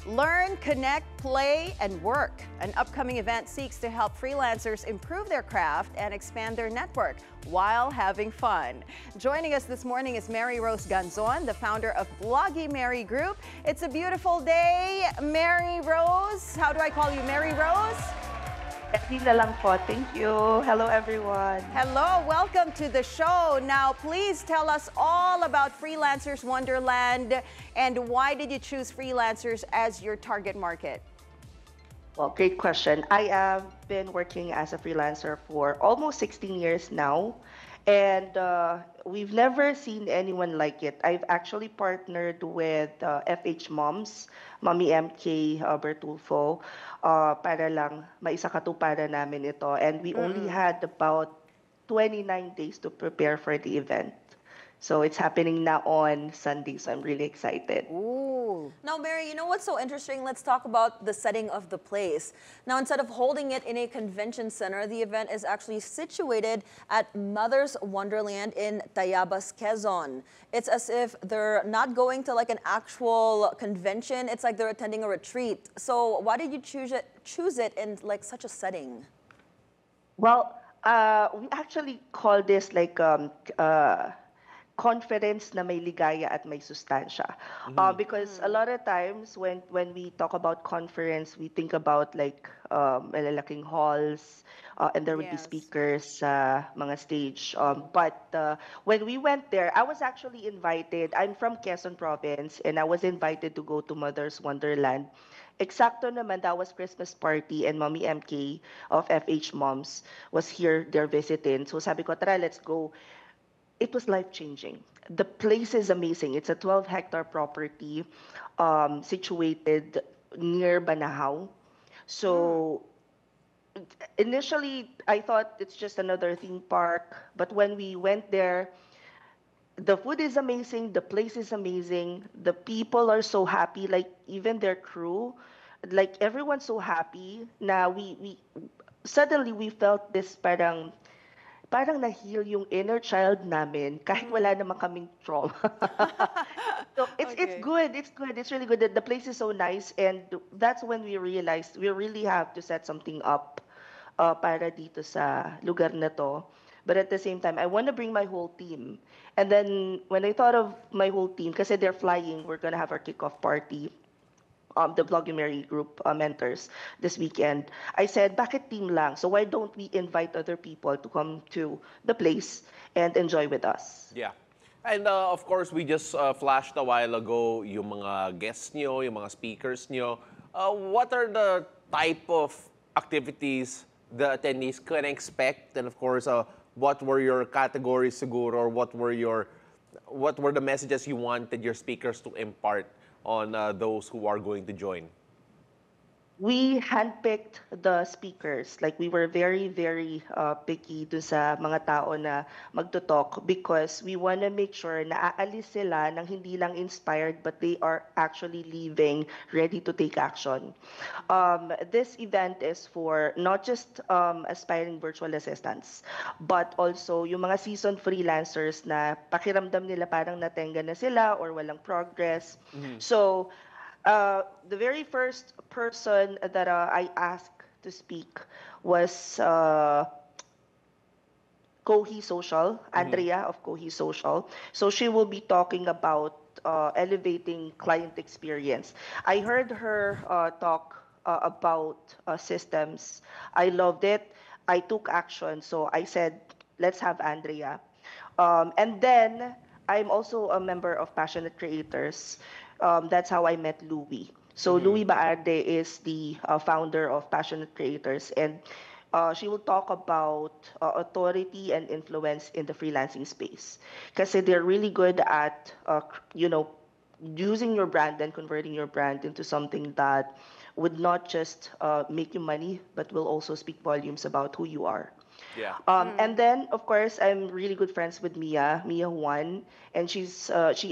Learn, connect, play, and work. An upcoming event seeks to help freelancers improve their craft and expand their network while having fun. Joining us this morning is Mary Rose Ganzon, the founder of Blogy Mary Group. It's a beautiful day, Mary Rose. How do I call you, Mary Rose? Eddie na lang po. Thank you. Hello, everyone. Hello, welcome to the show. Now, please tell us all about Freelancers Wonderland and why did you choose freelancers as your target market? Well, great question. I have been working as a freelancer for almost 16 years now, and we've never seen anyone like it. I've actually partnered with FH Moms, Mommy MK Bertulfo, para lang maisakatuparan namin ito. And we only had about 29 days to prepare for the event. So it's happening now on Sunday, so I'm really excited. Ooh. Now, Mary, you know what's so interesting? Let's talk about the setting of the place. Now, instead of holding it in a convention center, the event is actually situated at Mother's Wonderland in Tayabas, Quezon. It's as if they're not going to like an actual convention. It's like they're attending a retreat. So why did you choose it in like such a setting? Well, we actually call this like conference na may ligaya at may sustansya. Because a lot of times when we talk about conference, we think about like malalaking halls and there would be Yes. speakers sa mga stage. But when we went there, I was actually invited. I'm from Quezon Province and I was invited to go to Mother's Wonderland. Eksakto naman, that was Christmas party and Mommy MK of FH Moms was here, they're visiting. So sabi ko, tara, let's go. It was life-changing. The place is amazing. It's a 12-hectare property situated near Banahaw. So initially, I thought it's just another theme park. But when we went there, the food is amazing. The place is amazing. The people are so happy. Like even their crew, like everyone's so happy. Now we suddenly we felt this parang na-heal yung inner child namin kahit wala naman kaming trauma. So it's Okay. good. It's good. It's really good. The place is so nice, and that's when we realized we really have to set something up para dito sa lugar na to. But at the same time, I want to bring my whole team. And then when I thought of my whole team, kasi they're flying, we're gonna have our kickoff party. The Blogy Mary Group mentors this weekend. I said, bakit team lang? So why don't we invite other people to come to the place and enjoy with us? Yeah. And of course, we just flashed a while ago yung mga guests nyo, yung mga speakers nyo. What are the type of activities the attendees can expect? And of course, what were your categories siguro, or what were the messages you wanted your speakers to impart on those who are going to join? We handpicked the speakers. Like we were very, very picky dun sa mga tao na magtutalk because we want to make sure na aalis sila nang hindi lang inspired but they are actually leaving ready to take action. This event is for not just aspiring virtual assistants but also yung mga seasoned freelancers na pakiramdam nila parang natenga na sila or walang progress. So the very first person that I asked to speak was Kohi Social, Andrea of Kohi Social. So she will be talking about elevating client experience. I heard her talk about systems. I loved it. I took action. So I said, let's have Andrea. And then I'm also a member of Passionate Creators. That's how I met Louie. So Louie Baarde is the founder of Passionate Creators, and she will talk about authority and influence in the freelancing space. Because they're really good at, using your brand and converting your brand into something that would not just make you money, but will also speak volumes about who you are. Yeah. And then, of course, I'm really good friends with Mia Juan, and she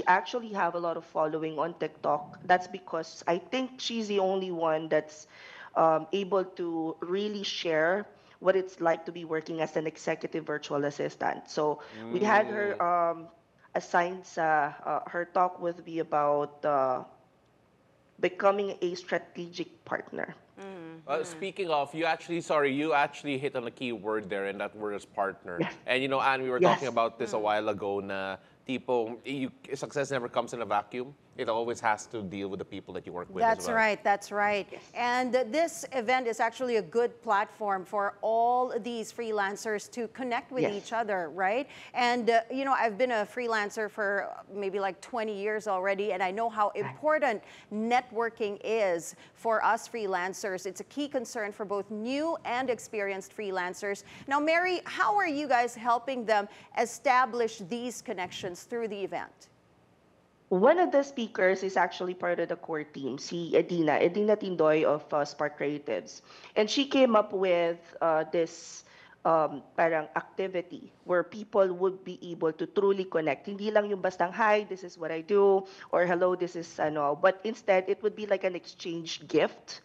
actually have a lot of following on TikTok. That's because I think she's the only one that's able to really share what it's like to be working as an executive virtual assistant. So we had her assigned sa her talk with me about becoming a strategic partner. Speaking of, you actually hit on a key word there, and that word is partner. Yes. And you know, Anne, we were Yes. talking about this a while ago na success never comes in a vacuum. It always has to deal with the people that you work with That's as well. right, that's right. And this event is actually a good platform for all these freelancers to connect with Yes. each other, right? And, you know, I've been a freelancer for maybe like 20 years already, and I know how important networking is for us freelancers. It's a key concern for both new and experienced freelancers. Now, Mary, how are you guys helping them establish these connections through the event? One of the speakers is actually part of the core team, Edina Tindoy of Spark Creatives. And she came up with this parang activity where people would be able to truly connect. Hindi lang yung bastang, hi, this is what I do, or hello, this is ano. But instead, it would be like an exchange gift.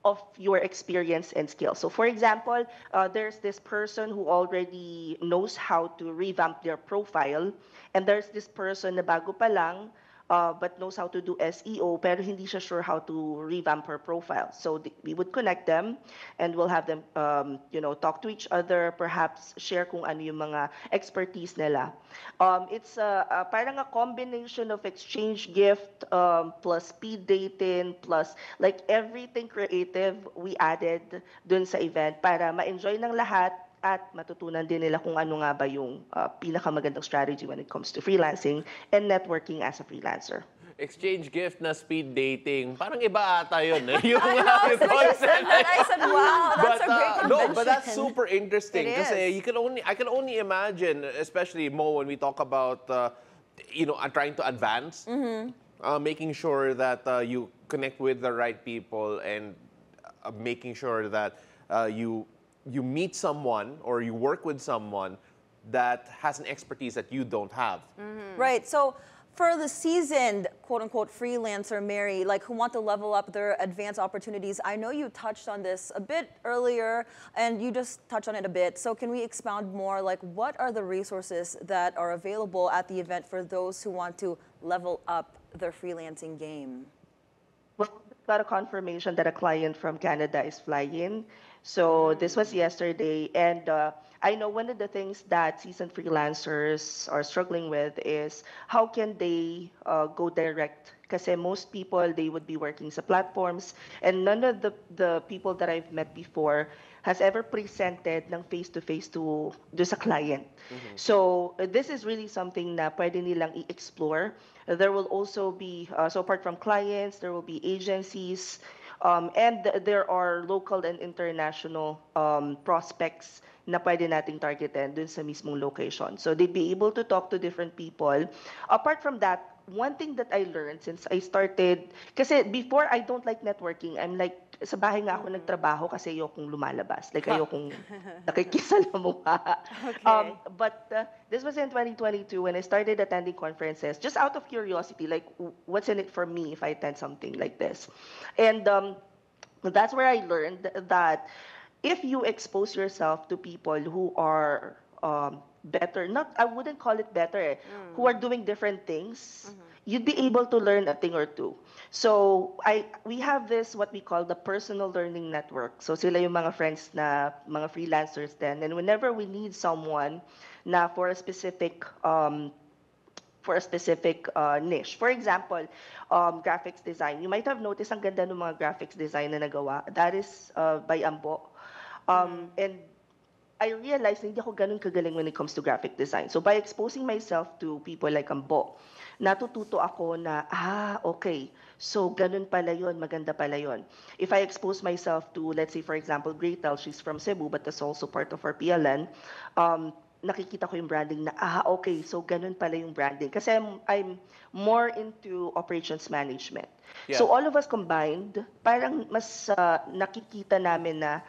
Of your experience and skills. So for example, there's this person who already knows how to revamp their profile, and there's this person na bago pa lang, but knows how to do SEO, pero hindi siya sure how to revamp her profile. So we would connect them, and we'll have them, talk to each other, perhaps share kung ano yung mga expertise nila. It's parang a combination of exchange gift plus speed dating plus like everything creative we added dun sa event para ma-enjoy ng lahat at matutunan din nila kung ano nga ba yung pinakamagandang strategy when it comes to freelancing and networking as a freelancer. Exchange gift na speed dating. Parang iba ata yun. Yung As soon as you said that, I said, wow, that's a great convention. No, but that's super interesting. It Kasi is. I can only imagine, especially Mo, when we talk about, trying to advance, making sure that you connect with the right people and making sure that you meet someone or you work with someone that has an expertise that you don't have. Right. So for the seasoned, quote unquote, freelancer, Mary, like who want to level up their advanced opportunities, I know you touched on this a bit earlier and you just touched on it a bit. So can we expound more? Like what are the resources that are available at the event for those who want to level up their freelancing game? Well, we got a confirmation that a client from Canada is flying. So this was yesterday, and I know one of the things that seasoned freelancers are struggling with is how can they go direct? Kasi most people, they would be working sa platforms, and none of the people that I've met before has ever presented ng face-to-face to sa client. So this is really something na pwede nilang i-explore. There will also be, so apart from clients, there will be agencies, and there are local and international prospects na pwede nating targetin dun sa mismong location. So they'd be able to talk to different people. Apart from that, one thing that I learned since I started, kasi before I don't like networking, I'm like, sa bahay nga ako nagtrabaho kasi ayokong lumalabas. Like ayokong nakikisalamuha. Okay. But this was in 2022 when I started attending conferences, just out of curiosity, like what's in it for me if I attend something like this? And that's where I learned that if you expose yourself to people who are better, I wouldn't call it better, who are doing different things, you'd be able to learn a thing or two. So we have this, what we call the personal learning network. So sila yung mga friends na mga freelancers then, and whenever we need someone na for a specific niche. For example, graphics design. You might have noticed ang ganda ng mga graphics design na nagawa. That is by Ambo. And I realized hindi ako ganun kagaling when it comes to graphic design. So by exposing myself to people like Ambo, natututo ako na, okay, so ganun pala yun, maganda pala yun. If I expose myself to, let's say for example, Gretel, she's from Cebu but that's also part of our PLN, nakikita ko yung branding na, okay, so ganun pala yung branding. Kasi I'm more into operations management. Yeah. So all of us combined, parang mas nakikita namin na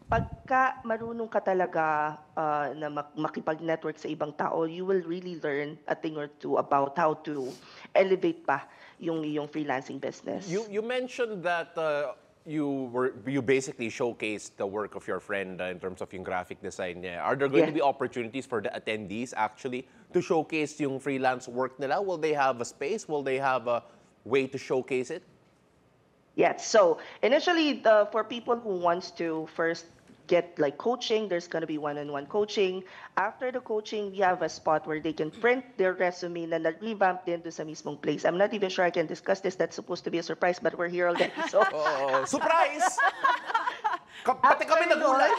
pagka marunong ka talaga na makipag-network sa ibang tao, you will really learn a thing or two about how to elevate pa yung iyong freelancing business. You mentioned that you basically showcased the work of your friend in terms of yung graphic design niya. Are there going to be opportunities for the attendees actually to showcase yung freelance work nila? Will they have a space? Will they have way to showcase it? Yes. So initially, for people who wants to first get like coaching, there's going to be one-on-one coaching. After the coaching, we have a spot where they can print their resume na nag-revamp din doon sa mismong place. I'm not even sure I can discuss this. That's supposed to be a surprise, but we're here already. So Oh, surprise! Pati kami nagulat.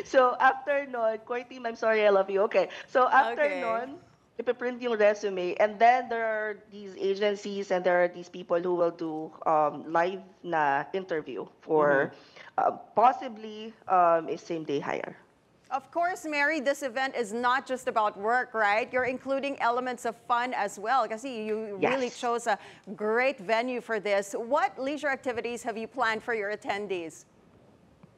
So after nun, core team, I'm sorry, I love you. Okay. So after Okay. nun, ipiprint yung resume, and then there are these agencies and there are these people who will do live na interview for possibly a same-day hire. Of course, Mary, this event is not just about work, right? You're including elements of fun as well. Kasi you really Yes. chose a great venue for this. What leisure activities have you planned for your attendees?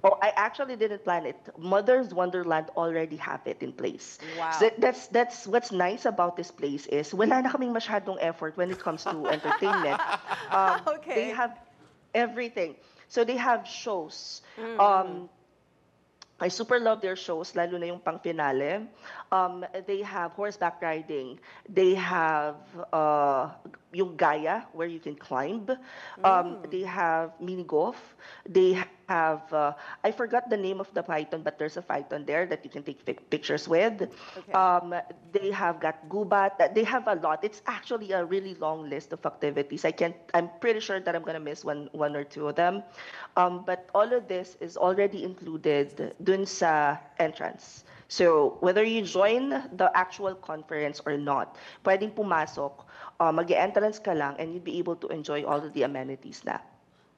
Oh, I actually didn't plan it. Mother's Wonderland already have it in place. Wow. So that's what's nice about this place is wala na kaming masyadong effort when it comes to entertainment. Okay. They have everything. So they have shows. I super love their shows, lalo na yung pang finale. They have horseback riding. They have yung gaya, where you can climb. They have mini golf. They have, I forgot the name of the python, but there's a python there that you can take pictures with. Okay. They have got gubat. They have a lot. It's actually a really long list of activities. I'm pretty sure that I'm gonna miss one or two of them. But all of this is already included dun sa entrance. So whether you join the actual conference or not, pwedeng pumasok, mag-entrance ka lang, and you'd be able to enjoy all of the amenities na.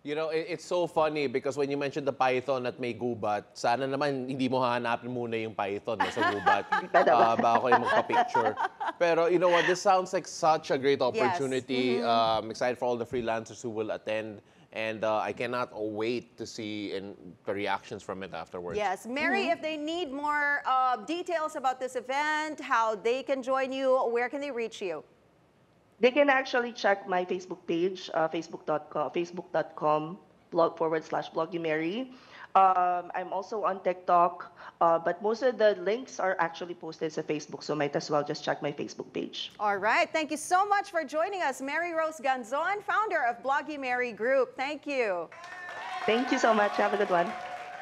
You know, it's so funny because when you mentioned the python at may gubat, sana naman hindi mo hahanapin muna yung python sa gubat bago kayo magpa-picture. Pero you know what, this sounds like such a great opportunity. I'm excited for all the freelancers who will attend. And I cannot wait to see the reactions from it afterwards. Yes, Mary, if they need more details about this event, how they can join you, where can they reach you? They can actually check my Facebook page, facebook.com/bloggymary. I'm also on TikTok, but most of the links are actually posted on Facebook, so might as well just check my Facebook page. All right. Thank you so much for joining us, Mary Rose Ganzon, founder of Bloggy Mary Group. Thank you. Thank you so much. Have a good one.